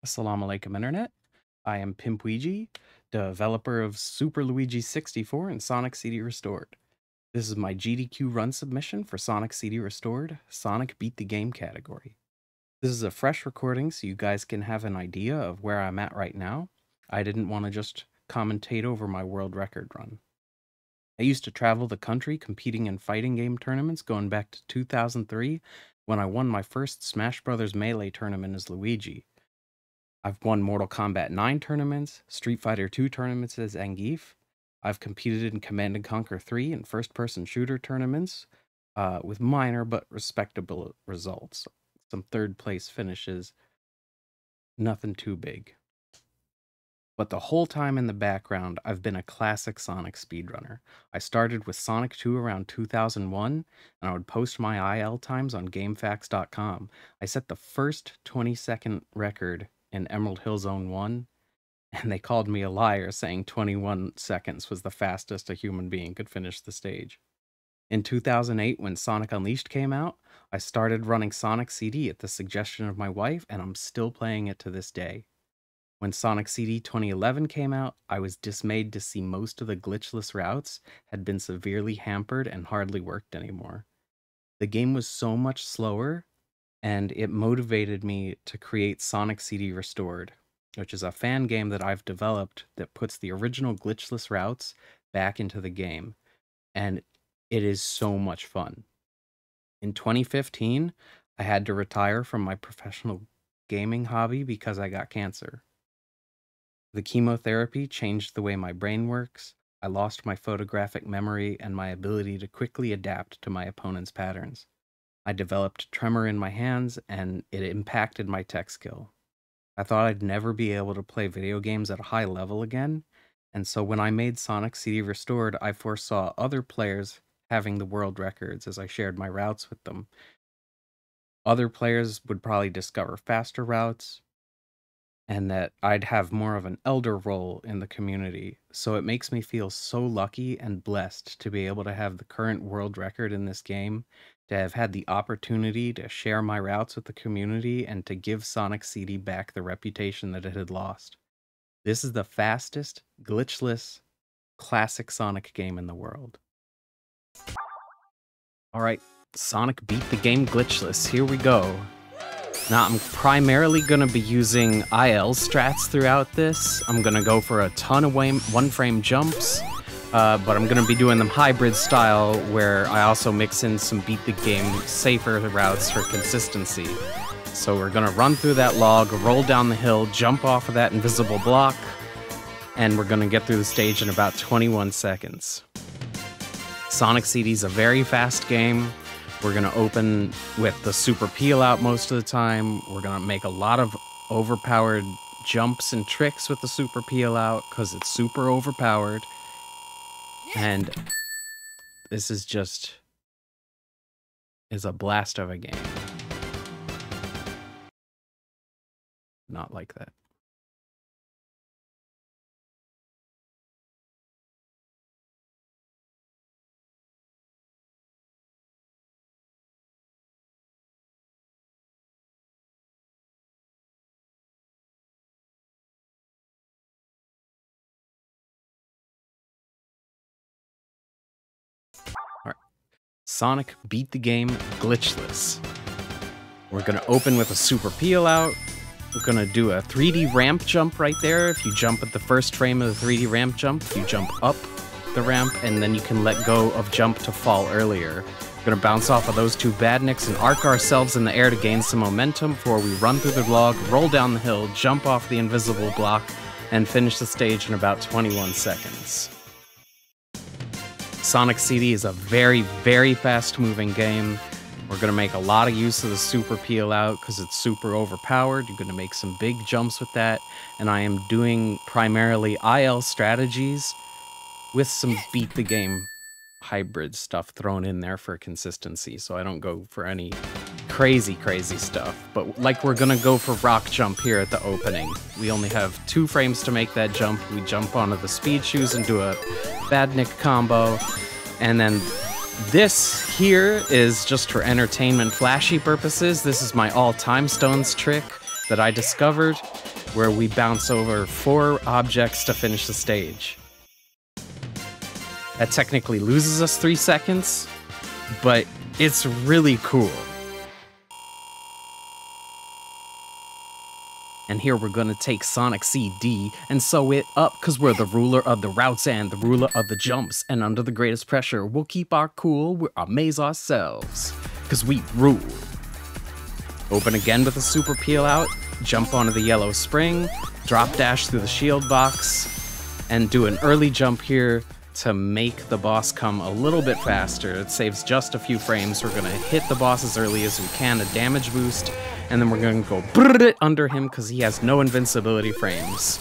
Assalamu alaikum, Internet. I am Pimpluigi, developer of Super Luigi 64 and Sonic CD Restored. This is my GDQ run submission for Sonic CD Restored, Sonic Beat the Game category. This is a fresh recording so you guys can have an idea of where I'm at right now. I didn't want to just commentate over my world record run. I used to travel the country competing in fighting game tournaments going back to 2003 when I won my first Smash Bros. Melee tournament as Luigi. I've won Mortal Kombat 9 tournaments, Street Fighter 2 tournaments as Zangief. I've competed in Command & Conquer 3 and first-person shooter tournaments with minor but respectable results. Some third-place finishes, nothing too big. But the whole time in the background, I've been a classic Sonic speedrunner. I started with Sonic 2 around 2001, and I would post my IL times on GameFAQs.com. I set the first 20-second record in Emerald Hill Zone 1, and they called me a liar, saying 21 seconds was the fastest a human being could finish the stage. In 2008, when Sonic Unleashed came out, I started running Sonic CD at the suggestion of my wife, and I'm still playing it to this day. When Sonic CD 2011 came out, I was dismayed to see most of the glitchless routes had been severely hampered and hardly worked anymore. The game was so much slower, and it motivated me to create Sonic CD Restored, which is a fan game that I've developed that puts the original glitchless routes back into the game, and it is so much fun. In 2015, I had to retire from my professional gaming hobby because I got cancer. The chemotherapy changed the way my brain works. I lost my photographic memory and my ability to quickly adapt to my opponent's patterns. I developed tremor in my hands, and it impacted my tech skill. I thought I'd never be able to play video games at a high level again, and so when I made Sonic CD Restored, I foresaw other players having the world records as I shared my routes with them. Other players would probably discover faster routes, and that I'd have more of an elder role in the community. So it makes me feel so lucky and blessed to be able to have the current world record in this game, to have had the opportunity to share my routes with the community, and to give Sonic CD back the reputation that it had lost. This is the fastest, glitchless, classic Sonic game in the world. Alright, Sonic Beat the Game glitchless, here we go. Now, I'm primarily going to be using IL strats throughout this. I'm going to go for a ton of one-frame jumps, but I'm going to be doing them hybrid style, where I also mix in some beat the game safer routes for consistency. So we're going to run through that log, roll down the hill, jump off of that invisible block, and we're going to get through the stage in about 21 seconds. Sonic CD is a very fast game. We're going to open with the super peel out most of the time. We're going to make a lot of overpowered jumps and tricks with the super peel out because it's super overpowered. And this is a blast of a game. Not like that. Sonic Beat the Game glitchless. We're going to open with a super peel out. We're going to do a 3D ramp jump right there. If you jump at the first frame of the 3D ramp jump, you jump up the ramp, and then you can let go of jump to fall earlier. We're going to bounce off of those two badniks and arc ourselves in the air to gain some momentum before we run through the log, roll down the hill, jump off the invisible block, and finish the stage in about 21 seconds. Sonic CD is a very, very fast-moving game. We're going to make a lot of use of the super peel out because it's super overpowered. You're going to make some big jumps with that. And I am doing primarily IL strategies with some beat the game hybrid stuff thrown in there for consistency, so I don't go for any crazy stuff. But like, we're going to go for rock jump here at the opening. We only have 2 frames to make that jump. We jump onto the speed shoes and do a badnik combo. And then this here is just for entertainment flashy purposes. This is my all time stones trick that I discovered. where we bounce over 4 objects to finish the stage. That technically loses us 3 seconds, but it's really cool. And here we're gonna take Sonic CD and sew it up, cause we're the ruler of the routes and the ruler of the jumps. And under the greatest pressure, we'll keep our cool, we'll amaze ourselves, cause we rule. Open again with a super peel out, jump onto the yellow spring, drop dash through the shield box, and do an early jump here to make the boss come a little bit faster. It saves just a few frames. We're gonna hit the boss as early as we can, a damage boost, and then we're gonna go under him because he has no invincibility frames.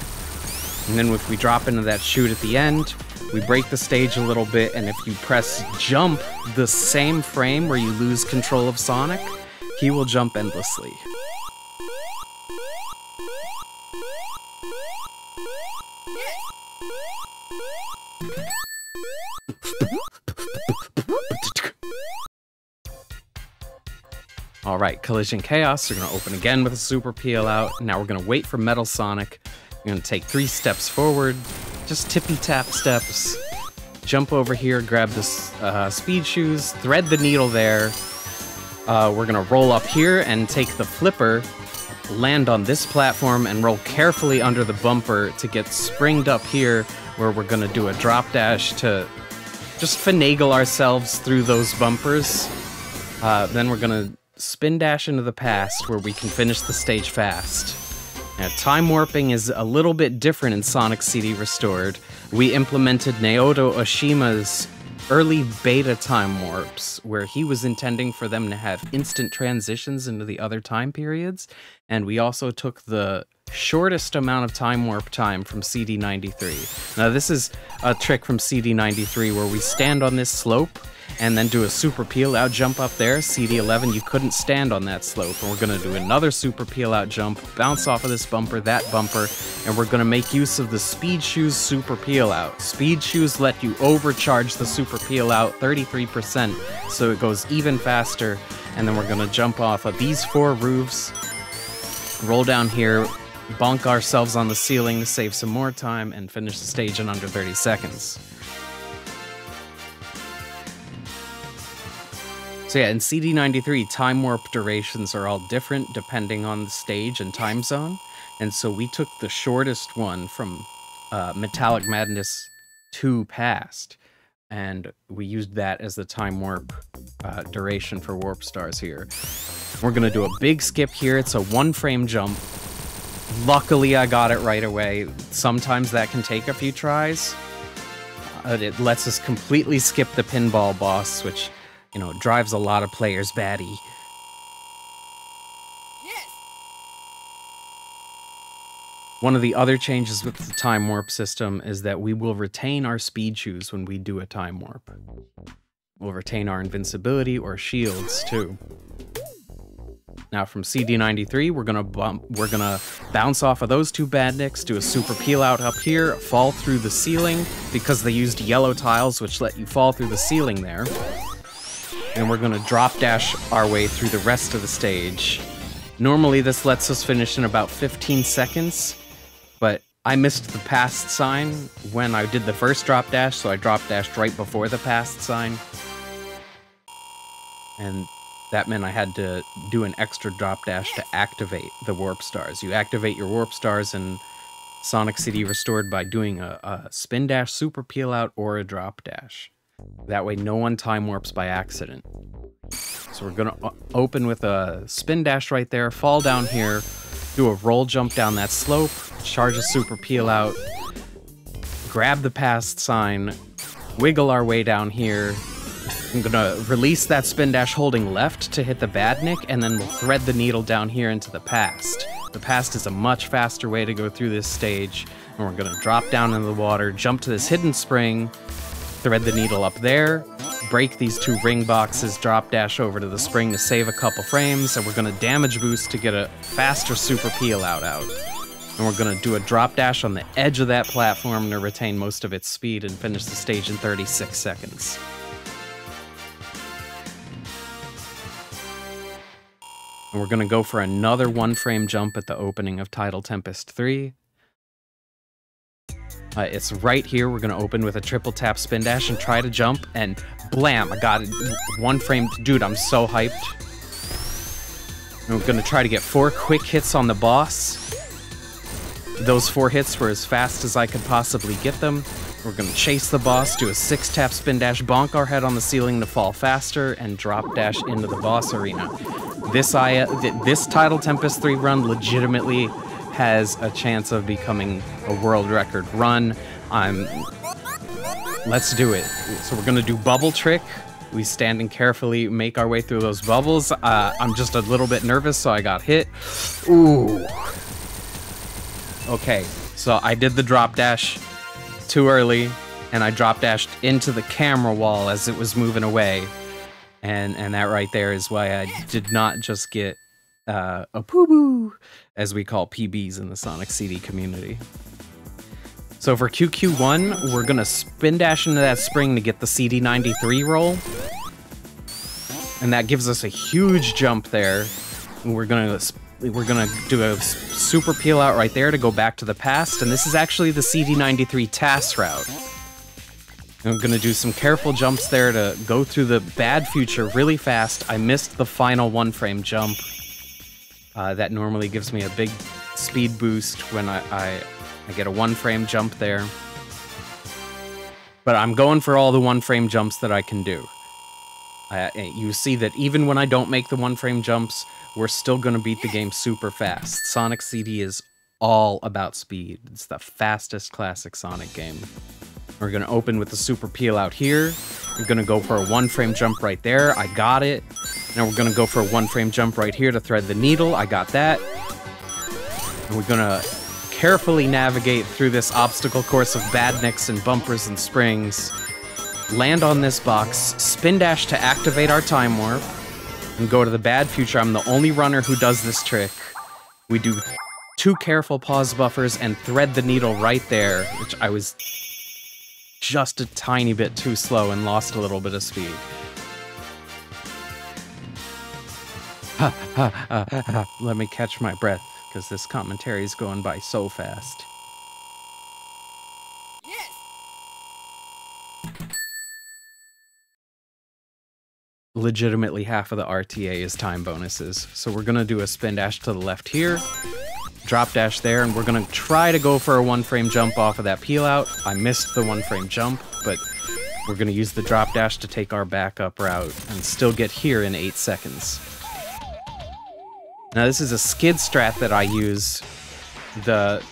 And then if we drop into that chute at the end, we break the stage a little bit, and if you press jump the same frame where you lose control of Sonic, he will jump endlessly. Alright, Collision Chaos, we're going to open again with a super peel out. Now we're going to wait for Metal Sonic. We're going to take 3 steps forward, just tippy-tap steps. Jump over here, grab the speed shoes, thread the needle there. We're going to roll up here and take the flipper, land on this platform, and roll carefully under the bumper to get springed up here, where we're going to do a drop dash to just finagle ourselves through those bumpers. Then we're going to spin dash into the past, where we can finish the stage fast. Now, time warping is a little bit different in Sonic CD Restored. We implemented Naoto Oshima's early beta time warps, where he was intending for them to have instant transitions into the other time periods, and we also took the shortest amount of time warp time from CD93. Now, this is a trick from CD93 where we stand on this slope and then do a super peel out jump up there. CD11, you couldn't stand on that slope, and we're gonna do another super peel out jump, bounce off of this bumper, that bumper, and we're gonna make use of the Speed Shoes super peel out. Speed Shoes let you overcharge the super peel out 33%, so it goes even faster, and then we're gonna jump off of these 4 roofs, roll down here, bonk ourselves on the ceiling, save some more time, and finish the stage in under 30 seconds. So yeah, in CD93, time warp durations are all different depending on the stage and time zone, and so we took the shortest one from Metallic Madness 2 Past, and we used that as the time warp duration for Warp Stars here. We're gonna do a big skip here. It's a 1-frame jump. Luckily, I got it right away. Sometimes that can take a few tries. It lets us completely skip the pinball boss, which, you know, drives a lot of players batty. Yes. One of the other changes with the time warp system is that we will retain our speed shoes when we do a time warp. We'll retain our invincibility or shields too. Now from CD93, we're gonna bounce off of those 2 badniks, do a super peel out up here, fall through the ceiling because they used yellow tiles, which let you fall through the ceiling there. And we're gonna drop dash our way through the rest of the stage. Normally this lets us finish in about 15 seconds, but I missed the past sign when I did the first drop dash, so I drop dashed right before the past sign. And that meant I had to do an extra drop dash to activate the warp stars. You activate your warp stars in Sonic CD Restored by doing a spin dash, super peel out, or a drop dash. That way no one time warps by accident. So we're gonna open with a spin dash right there, fall down here, do a roll jump down that slope, charge a super peel out, grab the past sign, wiggle our way down here. I'm gonna release that spin dash holding left to hit the badnik, and then we'll thread the needle down here into the past. The past is a much faster way to go through this stage, and we're gonna drop down into the water, jump to this hidden spring, thread the needle up there, break these 2 ring boxes, drop dash over to the spring to save a couple frames, and we're gonna damage boost to get a faster super peel out. And we're gonna do a drop dash on the edge of that platform to retain most of its speed and finish the stage in 36 seconds. And we're going to go for another one-frame jump at the opening of Tidal Tempest 3. It's right here. We're going to open with a triple tap spin dash and try to jump, and blam, I got it. One frame. Dude, I'm so hyped. And we're going to try to get 4 quick hits on the boss. Those 4 hits were as fast as I could possibly get them. We're going to chase the boss, do a 6-tap spin dash, bonk our head on the ceiling to fall faster, and drop dash into the boss arena. This Tidal Tempest 3 run legitimately has a chance of becoming a world record run. Let's do it. So we're going to do Bubble Trick. We stand and carefully make our way through those bubbles. I'm just a little bit nervous, so I got hit. Ooh. Okay, so I did the drop dash too early, and I drop dashed into the camera wall as it was moving away. And that right there is why I did not just get a poo-boo, as we call PBs in the Sonic CD community. So for QQ1, we're gonna spin dash into that spring to get the CD93 roll. And that gives us a huge jump there. And we're gonna do a super peel out right there to go back to the past, and this is actually the CD93 TAS route. And I'm gonna do some careful jumps there to go through the bad future really fast. I missed the final one-frame jump. That normally gives me a big speed boost when I get a one-frame jump there. But I'm going for all the one-frame jumps that I can do. You see that even when I don't make the one-frame jumps, we're still going to beat the game super fast. Sonic CD is all about speed. It's the fastest classic Sonic game. We're going to open with the super peel out here. We're going to go for a one-frame jump right there. I got it. Now we're going to go for a one-frame jump right here to thread the needle. I got that. And we're going to carefully navigate through this obstacle course of badniks and bumpers and springs. Land on this box, spin dash to activate our time warp, and go to the bad future. I'm the only runner who does this trick. We do 2 careful pause buffers and thread the needle right there, which I was just a tiny bit too slow and lost a little bit of speed. Let me catch my breath, because this commentary is going by so fast. Legitimately half of the RTA is time bonuses. So we're gonna do a spin dash to the left here, drop dash there, and we're gonna try to go for a one-frame jump off of that peel out. I missed the one-frame jump, but we're gonna use the drop dash to take our backup route and still get here in 8 seconds. Now this is a skid strat that I use. The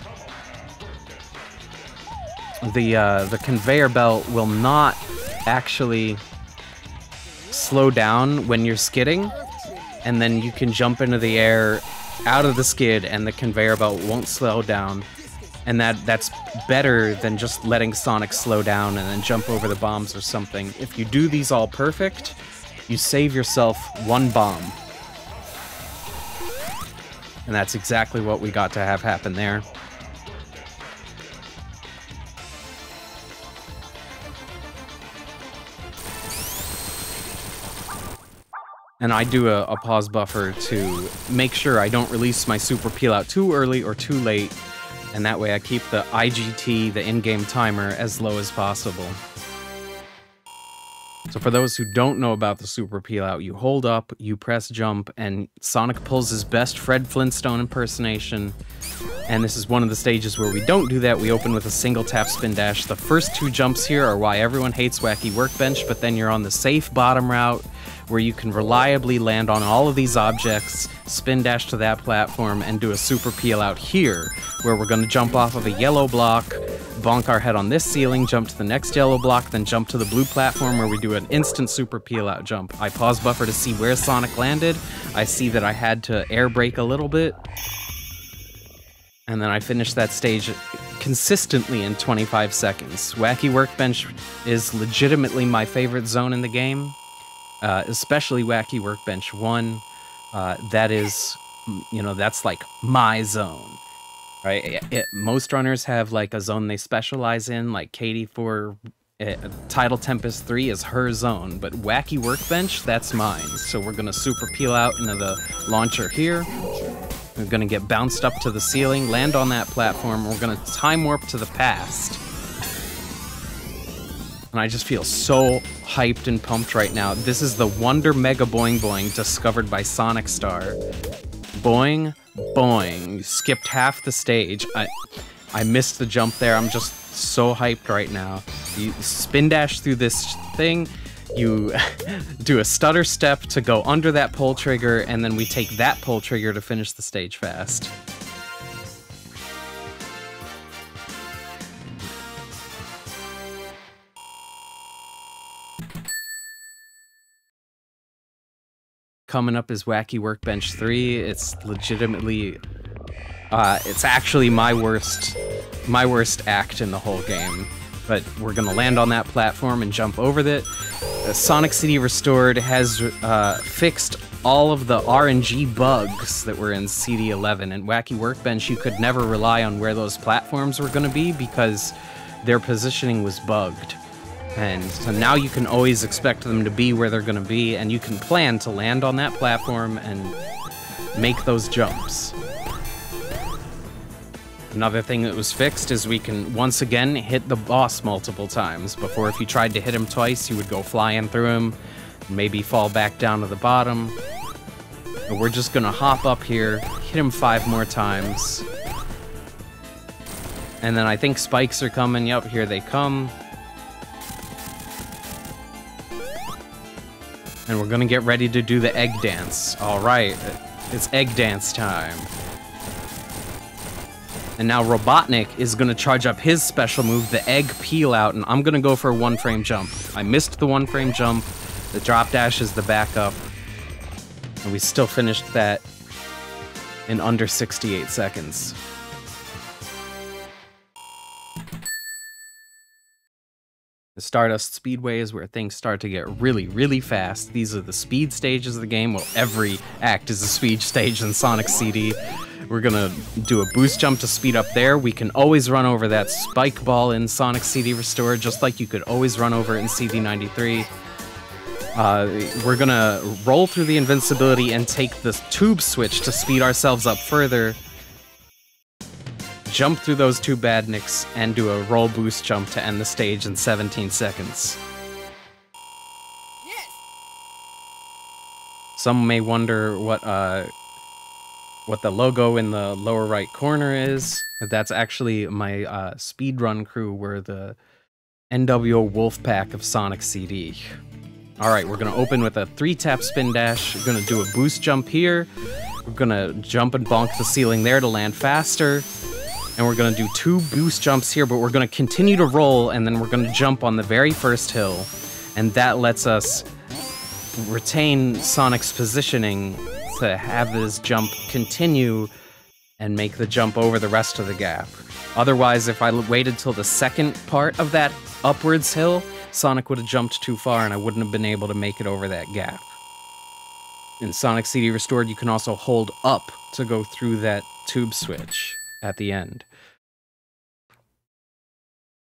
conveyor belt will not actually slow down when you're skidding, and then you can jump into the air out of the skid and the conveyor belt won't slow down, and that's better than just letting Sonic slow down and then jump over the bombs or something. If you do these all perfect, you save yourself 1 bomb. And that's exactly what we got to have happen there. And I do a pause buffer to make sure I don't release my super peel out too early or too late, and that way I keep the IGT, the in-game timer, as low as possible. So for those who don't know about the super peel out, you hold up, you press jump, and Sonic pulls his best Fred Flintstone impersonation. And this is one of the stages where we don't do that. We open with a single tap spin dash. The first 2 jumps here are why everyone hates Wacky Workbench, but then you're on the safe bottom route where you can reliably land on all of these objects, spin dash to that platform, and do a super peel out here, where we're going to jump off of a yellow block, bonk our head on this ceiling, jump to the next yellow block, then jump to the blue platform where we do an instant super peel out jump. I pause buffer to see where Sonic landed. I see that I had to air brake a little bit, and then I finished that stage consistently in 25 seconds. Wacky Workbench is legitimately my favorite zone in the game. Especially Wacky Workbench 1, that is, you know, that's like my zone, right? Most runners have like a zone they specialize in, like Katie for Tidal Tempest 3 is her zone, but Wacky Workbench, that's mine. So we're gonna super peel out into the launcher here. We're gonna get bounced up to the ceiling, land on that platform. We're gonna time warp to the past. And I just feel so hyped and pumped right now. This is the Wonder Mega Boing Boing discovered by Sonic Star. Boing, boing. Skipped half the stage. I missed the jump there. I'm just so hyped right now. You spin dash through this thing. You do a stutter step to go under that pull trigger, and then we take that pull trigger to finish the stage fast. Coming up is Wacky Workbench 3. It's legitimately, it's actually my worst act in the whole game. But we're gonna land on that platform and jump over it. Sonic CD Restored has fixed all of the RNG bugs that were in CD 11, and Wacky Workbench, you could never rely on where those platforms were gonna be because their positioning was bugged. And so now you can always expect them to be where they're gonna be, and you can plan to land on that platform and make those jumps. Another thing that was fixed is we can, once again, hit the boss multiple times. Before, if you tried to hit him twice, you would go flying through him, maybe fall back down to the bottom. But we're just gonna hop up here, hit him 5 more times. And then I think spikes are coming. Yep, here they come. And we're gonna get ready to do the egg dance. All right, it's egg dance time. And now Robotnik is gonna charge up his special move, the egg peel out, and I'm gonna go for a 1-frame jump. I missed the 1-frame jump. The drop dash is the backup. And we still finished that in under 68 seconds. The Stardust Speedway is where things start to get really, really fast. These are the speed stages of the game. Well, every act is a speed stage in Sonic CD. We're gonna do a boost jump to speed up there. We can always run over that spike ball in Sonic CD Restored, just like you could always run over it in CD 93. We're gonna roll through the invincibility and take the tube switch to speed ourselves up further. Jump through those 2 badniks and do a roll boost jump to end the stage in 17 seconds. Yes. Some may wonder what the logo in the lower right corner is. That's actually my speedrun crew. We're the NWO Wolfpack of Sonic CD. Alright, we're gonna open with a 3-tap spin dash. We're gonna do a boost jump here. We're gonna jump and bonk the ceiling there to land faster. And we're gonna do 2 boost jumps here, but we're gonna continue to roll, and then we're gonna jump on the very first hill. And that lets us retain Sonic's positioning to have his jump continue and make the jump over the rest of the gap. Otherwise, if I waited till the second part of that upwards hill, Sonic would have jumped too far and I wouldn't have been able to make it over that gap. In Sonic CD Restored, you can also hold up to go through that tube switch at the end.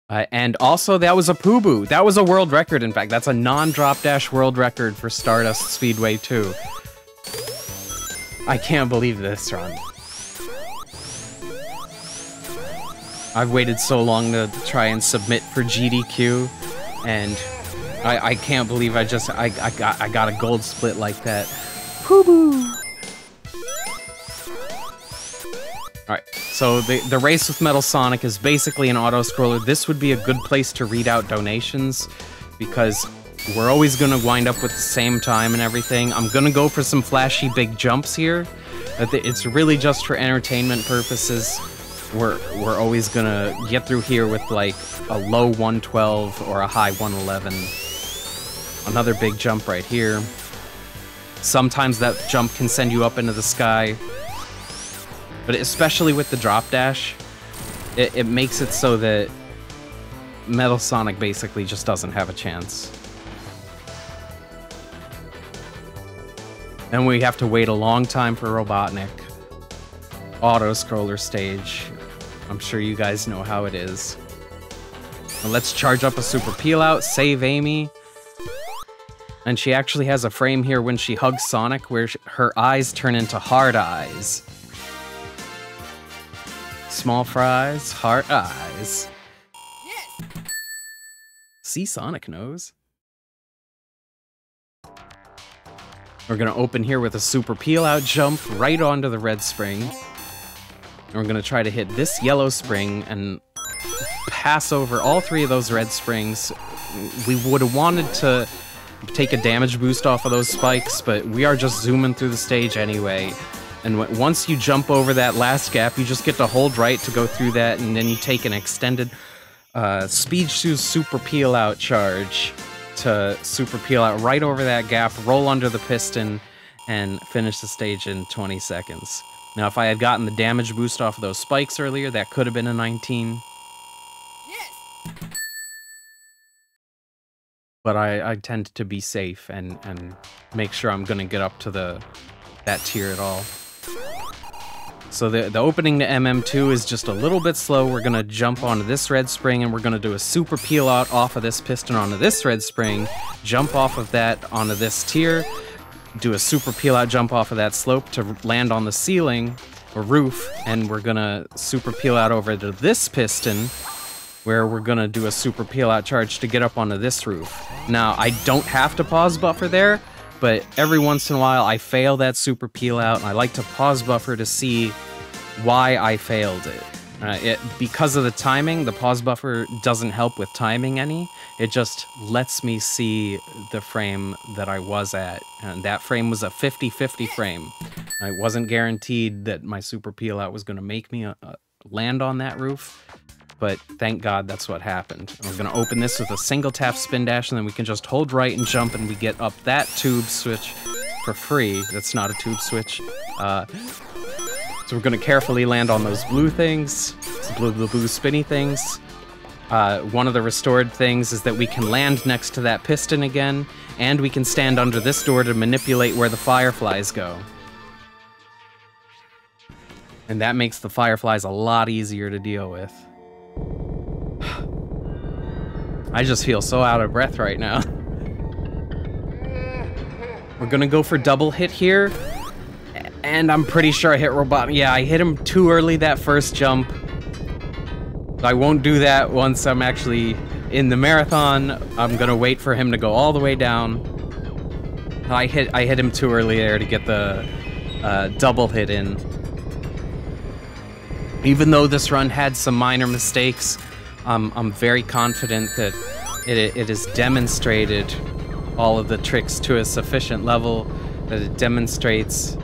And also, that was a Poo-Boo. That was a world record, in fact. That's a non-drop dash world record for Stardust Speedway 2. I can't believe this run. I've waited so long to try and submit for GDQ, and I can't believe I got a gold split like that. Poo-Boo! Alright, so the race with Metal Sonic is basically an auto-scroller. This would be a good place to read out donations, because we're always gonna wind up with the same time and everything. I'm gonna go for some flashy big jumps here. It's really just for entertainment purposes. We're always gonna get through here with like a low 112 or a high 111. Another big jump right here. Sometimes that jump can send you up into the sky. But especially with the drop dash, it makes it so that Metal Sonic basically just doesn't have a chance. And we have to wait a long time for Robotnik. Auto-scroller stage. I'm sure you guys know how it is. Let's charge up a super peel out, save Amy. And she actually has a frame here when she hugs Sonic where her eyes turn into hard eyes. Small fries, heart eyes. See, Sonic knows. We're gonna open here with a super peel out jump right onto the red spring. And we're gonna try to hit this yellow spring and pass over all three of those red springs. We would have wanted to take a damage boost off of those spikes, but we are just zooming through the stage anyway. And once you jump over that last gap, you just get to hold right to go through that, and then you take an extended Speed Shoes super peel out charge to super peel out right over that gap, roll under the piston, and finish the stage in 20 seconds. Now, if I had gotten the damage boost off of those spikes earlier, that could have been a 19. But I tend to be safe and make sure I'm gonna get up to that tier at all. So the opening to MM2 is just a little bit slow. We're gonna jump onto this red spring and we're gonna do a super peel out off of this piston onto this red spring, jump off of that onto this tier, do a super peel out jump off of that slope to land on the ceiling or roof, and we're gonna super peel out over to this piston where we're gonna do a super peel out charge to get up onto this roof. Now, I don't have to pause buffer there, but every once in a while I fail that super peel out, and I like to pause buffer to see why I failed it. Because of the timing, the pause buffer doesn't help with timing any. It just lets me see the frame that I was at, and that frame was a 50-50 frame. I wasn't guaranteed that my super peel out was gonna make me land on that roof, but thank God that's what happened. And we're gonna open this with a single tap spin dash, and then we can just hold right and jump, and we get up that tube switch for free. That's not a tube switch. So we're gonna carefully land on those blue things, blue spinny things. One of the restored things is that we can land next to that piston again, and we can stand under this door to manipulate where the fireflies go. And that makes the fireflies a lot easier to deal with. I just feel so out of breath right now. We're gonna go for double hit here. And I'm pretty sure I hit Robot. Yeah, I hit him too early that first jump. I won't do that once I'm actually in the marathon. I'm gonna wait for him to go all the way down. I hit him too early there to get the double hit in. Even though this run had some minor mistakes, I'm very confident that it has demonstrated all of the tricks to a sufficient level, that it demonstrates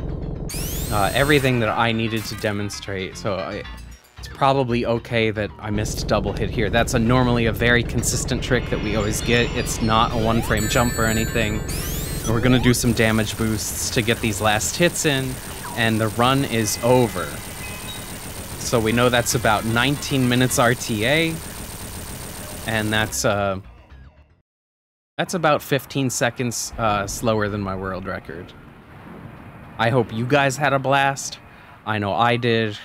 everything that I needed to demonstrate. So it's probably okay that I missed double hit here. That's normally a very consistent trick that we always get. It's not a one-frame jump or anything. We're gonna do some damage boosts to get these last hits in, and the run is over. So we know that's about 19 minutes RTA, and that's about 15 seconds slower than my world record. I hope you guys had a blast. I know I did.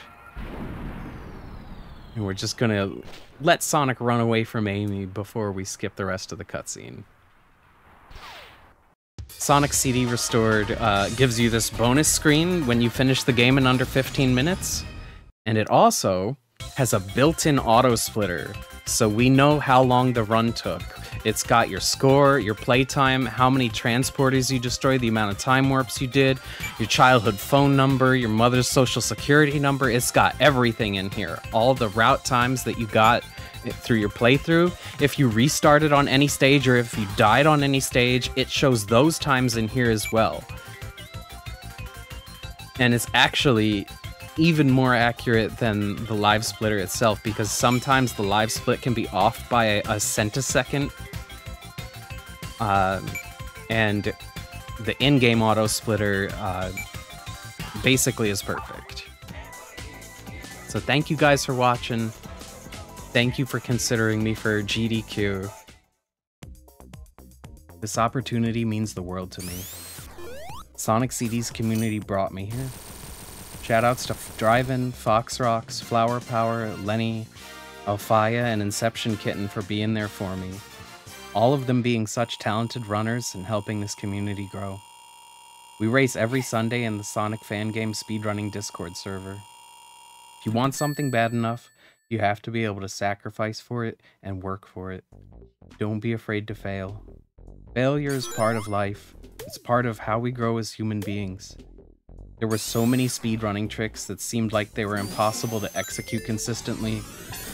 And we're just gonna let Sonic run away from Amy before we skip the rest of the cutscene. Sonic CD Restored gives you this bonus screen when you finish the game in under 15 minutes. And it also has a built-in auto splitter, so we know how long the run took. It's got your score, your playtime, how many transporters you destroyed, the amount of time warps you did, your childhood phone number, your mother's social security number. It's got everything in here. All the route times that you got through your playthrough. If you restarted on any stage or if you died on any stage, it shows those times in here as well. And it's actually even more accurate than the live splitter itself, because sometimes the live split can be off by a centisecond. And the in-game auto splitter basically is perfect. So thank you guys for watching. Thank you for considering me for GDQ. This opportunity means the world to me. Sonic CD's community brought me here. Shoutouts to Drive-In, Fox Rocks, Flower Power, Lenny, Alfaya and Inception Kitten for being there for me. All of them being such talented runners and helping this community grow. We race every Sunday in the Sonic Fan Game Speedrunning Discord server. If you want something bad enough, you have to be able to sacrifice for it and work for it. Don't be afraid to fail. Failure is part of life. It's part of how we grow as human beings. There were so many speedrunning tricks that seemed like they were impossible to execute consistently.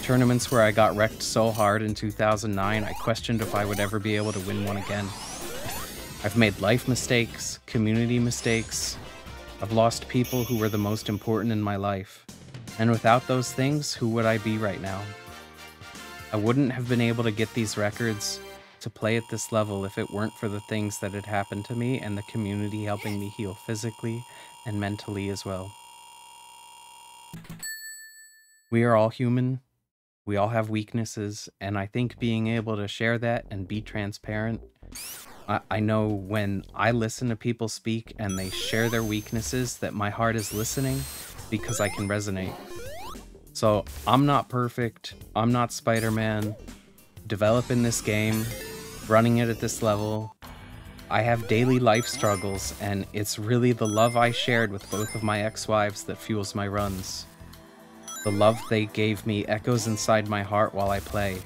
Tournaments where I got wrecked so hard in 2009, I questioned if I would ever be able to win one again. I've made life mistakes, community mistakes. I've lost people who were the most important in my life. And without those things, who would I be right now? I wouldn't have been able to get these records, to play at this level, if it weren't for the things that had happened to me and the community helping me heal physically and mentally as well. We are all human. We all have weaknesses, and I think being able to share that and be transparent, I know when I listen to people speak and they share their weaknesses that my heart is listening because I can resonate. So I'm not perfect, I'm not Spider-Man, developing this game, running it at this level. I have daily life struggles, and it's really the love I shared with both of my ex-wives that fuels my runs. The love they gave me echoes inside my heart while I play.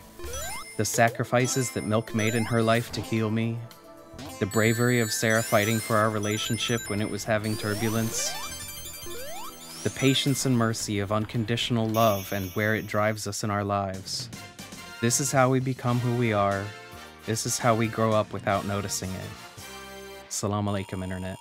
The sacrifices that Milk made in her life to heal me. The bravery of Sarah fighting for our relationship when it was having turbulence. The patience and mercy of unconditional love and where it drives us in our lives. This is how we become who we are. This is how we grow up without noticing it. Assalamu alaikum, Internet.